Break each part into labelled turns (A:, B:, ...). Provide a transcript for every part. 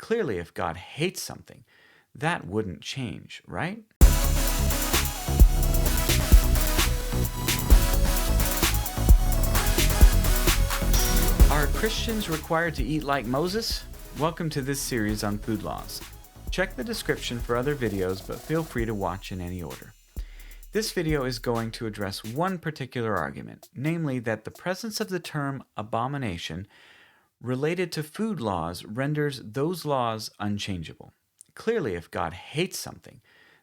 A: Clearly, if God hates something, that wouldn't change, right? Are Christians required to eat like Moses? Welcome to this series on food laws. Check the description for other videos, but feel free to watch in any order. This video is going to address one particular argument, namely that the presence of the term abomination related to food laws renders those laws unchangeable. Clearly, if God hates something,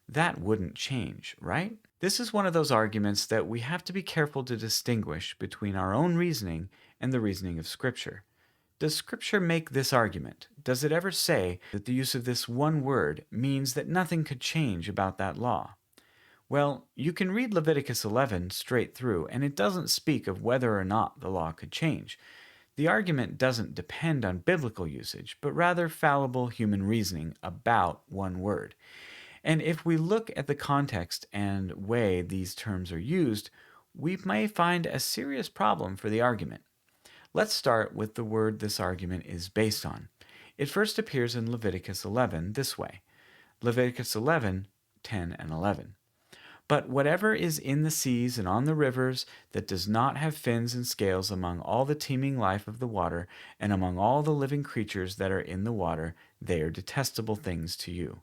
A: that wouldn't change, right? This is one of those arguments that we have to be careful to distinguish between our own reasoning and the reasoning of Scripture. Does Scripture make this argument? Does it ever say that the use of this one word means that nothing could change about that law? Well, you can read Leviticus 11 straight through, and it doesn't speak of whether or not the law could change. The argument doesn't depend on biblical usage, but rather fallible human reasoning about one word. And if we look at the context and way these terms are used, we may find a serious problem for the argument. Let's start with the word this argument is based on. It first appears in Leviticus 11 this way. Leviticus 11, 10 and 11. But whatever is in the seas and on the rivers that does not have fins and scales among all the teeming life of the water and among all the living creatures that are in the water, they are detestable things to you,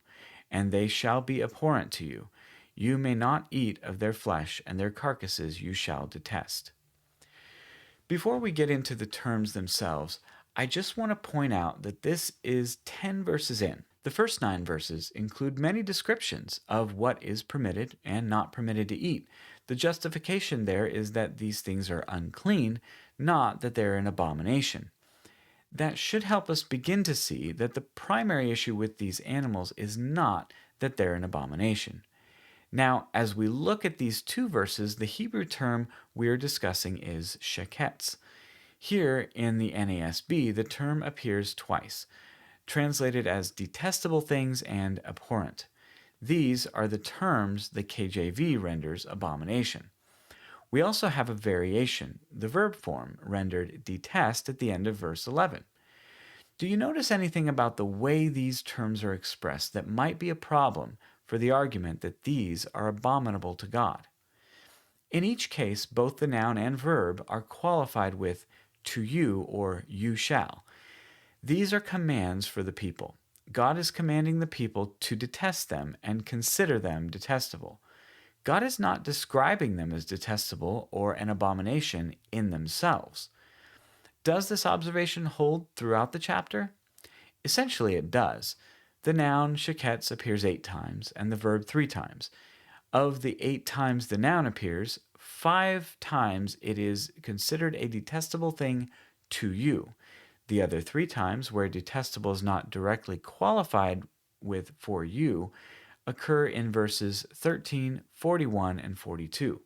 A: and they shall be abhorrent to you. You may not eat of their flesh, and their carcasses you shall detest. Before we get into the terms themselves, I just want to point out that this is 10 verses in. The first 9 verses include many descriptions of what is permitted and not permitted to eat. The justification there is that these things are unclean, not that they're an abomination. That should help us begin to see that the primary issue with these animals is not that they're an abomination. Now, as we look at these 2 verses, the Hebrew term we're discussing is sheketz. Here in the NASB, the term appears twice, translated as detestable things and abhorrent. These are the terms the KJV renders abomination. We also have a variation, the verb form, rendered detest at the end of verse 11. Do you notice anything about the way these terms are expressed that might be a problem for the argument that these are abominable to God? In each case, both the noun and verb are qualified with to you or you shall. These are commands for the people. God is commanding the people to detest them and consider them detestable. God is not describing them as detestable or an abomination in themselves. Does this observation hold throughout the chapter? Essentially, it does. The noun sheketz appears 8 times and the verb 3 times. Of the 8 times the noun appears, 5 times it is considered a detestable thing to you. The other 3 times, where detestable is not directly qualified with for you, occur in verses 13, 41, and 42.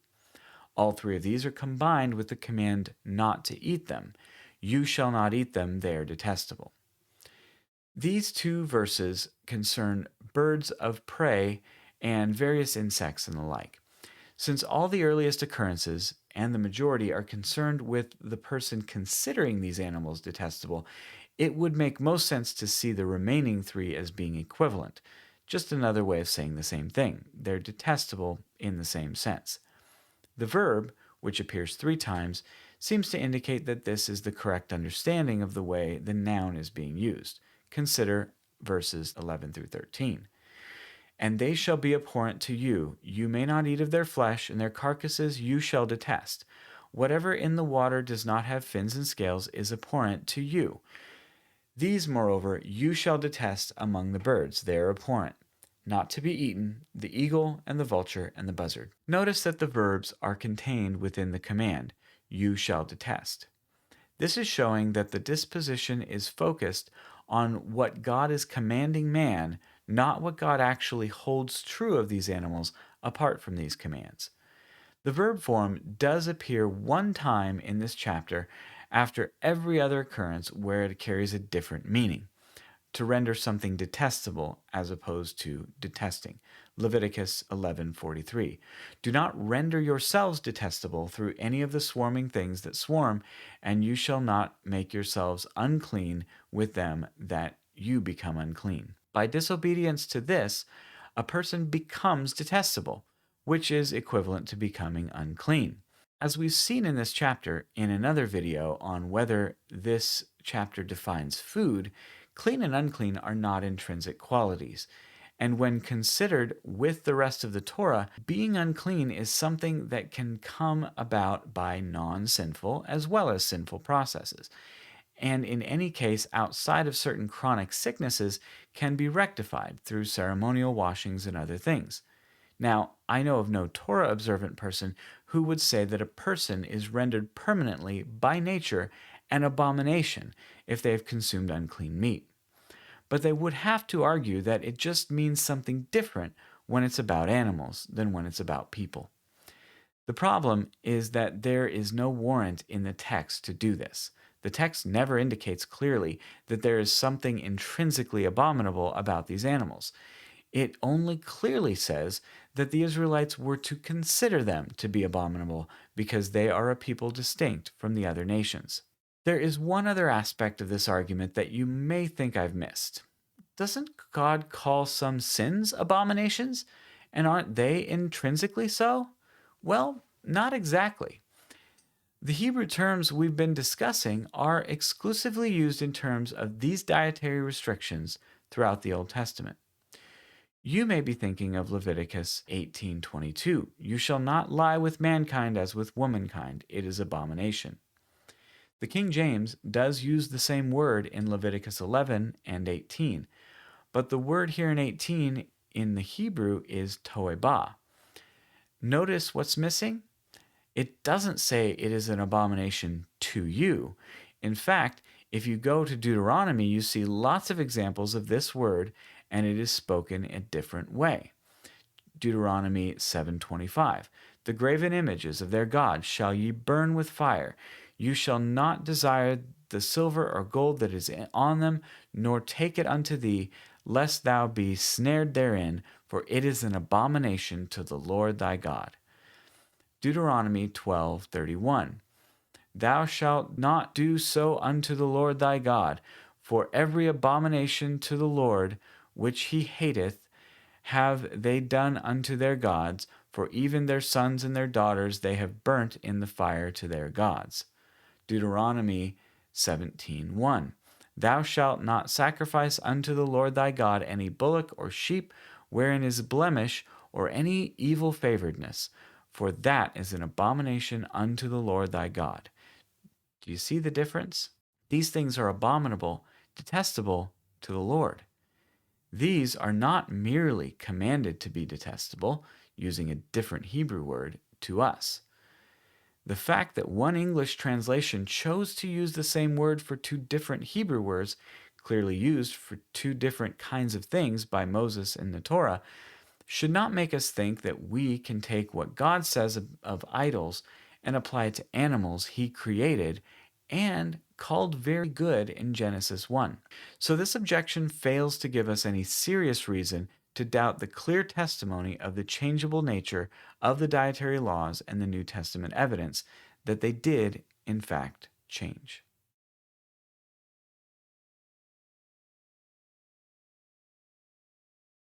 A: All 3 of these are combined with the command not to eat them. You shall not eat them, they are detestable. These 2 verses concern birds of prey and various insects and the like. Since all the earliest occurrences and the majority are concerned with the person considering these animals detestable, it would make most sense to see the remaining 3 as being equivalent. Just another way of saying the same thing. They're detestable in the same sense. The verb, which appears 3 times, seems to indicate that this is the correct understanding of the way the noun is being used. Consider verses 11 through 13. And they shall be abhorrent to you. You may not eat of their flesh, and their carcasses you shall detest. Whatever in the water does not have fins and scales is abhorrent to you. These, moreover, you shall detest among the birds. They are abhorrent, not to be eaten, the eagle and the vulture and the buzzard. Notice that the verbs are contained within the command, you shall detest. This is showing that the disposition is focused on what God is commanding man, not what God actually holds true of these animals apart from these commands. The verb form does appear 1 time in this chapter after every other occurrence where it carries a different meaning, to render something detestable as opposed to detesting. Leviticus 11:43. Do not render yourselves detestable through any of the swarming things that swarm, and you shall not make yourselves unclean with them that you become unclean. By disobedience to this, a person becomes detestable, which is equivalent to becoming unclean. As we've seen in this chapter, in another video on whether this chapter defines food, clean and unclean are not intrinsic qualities. And when considered with the rest of the Torah, being unclean is something that can come about by non-sinful as well as sinful processes. And in any case, outside of certain chronic sicknesses, can be rectified through ceremonial washings and other things. Now, I know of no Torah observant person who would say that a person is rendered permanently, by nature, an abomination if they have consumed unclean meat. But they would have to argue that it just means something different when it's about animals than when it's about people. The problem is that there is no warrant in the text to do this. The text never indicates clearly that there is something intrinsically abominable about these animals. It only clearly says that the Israelites were to consider them to be abominable because they are a people distinct from the other nations. There is one other aspect of this argument that you may think I've missed. Doesn't God call some sins abominations? And aren't they intrinsically so? Well, not exactly. The Hebrew terms we've been discussing are exclusively used in terms of these dietary restrictions throughout the Old Testament. You may be thinking of Leviticus 18:22. You shall not lie with mankind as with womankind. It is abomination. The King James does use the same word in Leviticus 11 and 18, but the word here in 18 in the Hebrew is toebah. Notice what's missing? It doesn't say it is an abomination to you. In fact, if you go to Deuteronomy, you see lots of examples of this word, and it is spoken a different way. Deuteronomy 7:25. The graven images of their gods shall ye burn with fire. You shall not desire the silver or gold that is on them, nor take it unto thee, lest thou be snared therein, for it is an abomination to the Lord thy God. Deuteronomy 12:31. Thou shalt not do so unto the Lord thy God, for every abomination to the Lord which he hateth have they done unto their gods, for even their sons and their daughters they have burnt in the fire to their gods. Deuteronomy 17:1. Thou shalt not sacrifice unto the Lord thy God any bullock or sheep wherein is blemish or any evil favoredness, for that is an abomination unto the Lord thy God. Do you see the difference? These things are abominable, detestable to the Lord. These are not merely commanded to be detestable, using a different Hebrew word, to us. The fact that one English translation chose to use the same word for two different Hebrew words, clearly used for two different kinds of things by Moses in the Torah, should not make us think that we can take what God says of idols and apply it to animals he created and called very good in Genesis 1. So this objection fails to give us any serious reason to doubt the clear testimony of the changeable nature of the dietary laws and the New Testament evidence that they did, in fact, change.